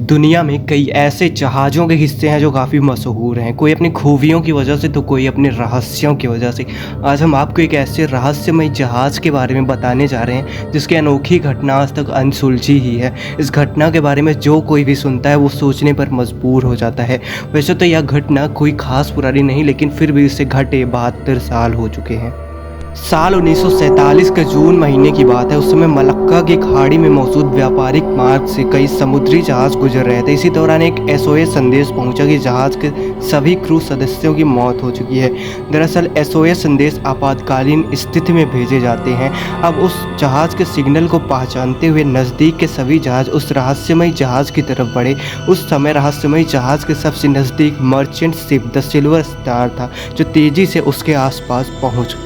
दुनिया में कई ऐसे जहाज़ों के हिस्से हैं जो काफ़ी मशहूर हैं, कोई अपनी खूबियों की वजह से तो कोई अपने रहस्यों की वजह से। आज हम आपको एक ऐसे रहस्यमय जहाज़ के बारे में बताने जा रहे हैं जिसकी अनोखी घटना आज तक अनसुलझी ही है। इस घटना के बारे में जो कोई भी सुनता है वो सोचने पर मजबूर हो जाता है। वैसे तो यह घटना कोई खास पुरानी नहीं, लेकिन फिर भी इसे घटे 72 साल हो चुके हैं। साल 1947 के जून महीने की बात है। उस समय मलक्का की खाड़ी में मौजूद व्यापारिक मार्ग से कई समुद्री जहाज गुजर रहे थे। इसी दौरान एक एसओएस संदेश पहुंचा कि जहाज के सभी क्रू सदस्यों की मौत हो चुकी है। दरअसल एसओएस संदेश आपातकालीन स्थिति में भेजे जाते हैं। अब उस जहाज के सिग्नल को पहचानते हुए नज़दीक के सभी जहाज उस रहस्यमय जहाज की तरफ बढ़े। उस समय रहस्यमय जहाज के सबसे नज़दीक merchant ship the silver star था, जो तेज़ी से उसके आसपास पहुंच।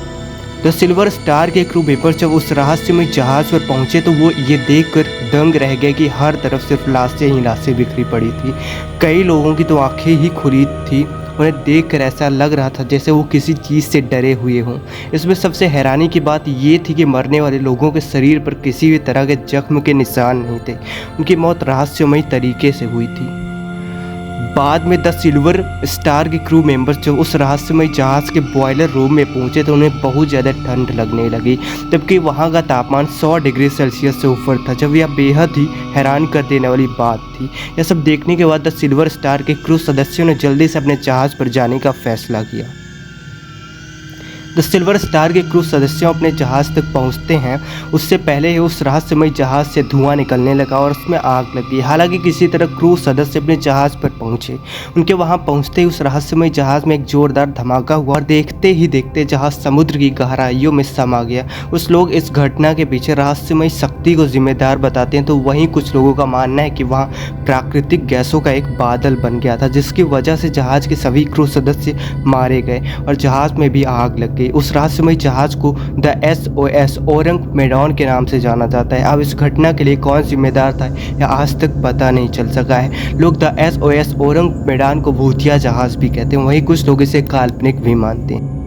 द सिल्वर स्टार के क्रू मेंबर जब उस रहस्यमय जहाज पर पहुंचे तो वो ये देखकर दंग रह गए कि हर तरफ सिर्फ लाशें ही लाशें बिखरी पड़ी थी। कई लोगों की तो आंखें ही खुली थी। उन्हें देखकर ऐसा लग रहा था जैसे वो किसी चीज़ से डरे हुए हों। इसमें सबसे हैरानी की बात ये थी कि मरने वाले लोगों के शरीर पर किसी भी तरह के जख्म के निशान नहीं थे। उनकी मौत रहस्यमय तरीके से हुई थी। बाद में द सिल्वर स्टार के क्रू मेंबर्स जब उस रहस्यमय जहाज़ के बॉयलर रूम में पहुंचे तो उन्हें बहुत ज़्यादा ठंड लगने लगी, जबकि वहां का तापमान 100 डिग्री सेल्सियस से ऊपर था। जब यह बेहद ही हैरान कर देने वाली बात थी। यह सब देखने के बाद द सिल्वर स्टार के क्रू सदस्यों ने जल्दी से अपने जहाज़ पर जाने का फैसला किया। द सिल्वर स्टार के क्रू सदस्यों अपने जहाज़ तक पहुंचते हैं उससे पहले ही उस रहस्यमय जहाज़ से धुआं निकलने लगा और उसमें आग लग गई। हालांकि किसी तरह क्रू सदस्य अपने जहाज़ पर पहुंचे। उनके वहां पहुंचते ही उस रहस्यमय जहाज़ में एक जोरदार धमाका हुआ और देखते ही देखते जहाज़ समुद्र की गहराइयों में समा गया। कुछ लोग इस घटना के पीछे रहस्यमय शक्ति को जिम्मेदार बताते हैं, तो वहीं कुछ लोगों का मानना है कि वहाँ प्राकृतिक गैसों का एक बादल बन गया था, जिसकी वजह से जहाज़ के सभी क्रू सदस्य मारे गए और जहाज़ में भी आग लग गई। उस रहस्यमय जहाज को द एसओएस ओरंग मेडान के नाम से जाना जाता है। अब इस घटना के लिए कौन जिम्मेदार था यह आज तक पता नहीं चल सका है। लोग द एसओएस ओरंग मेडान को भूतिया जहाज भी कहते हैं, वहीं कुछ लोग इसे काल्पनिक भी मानते हैं।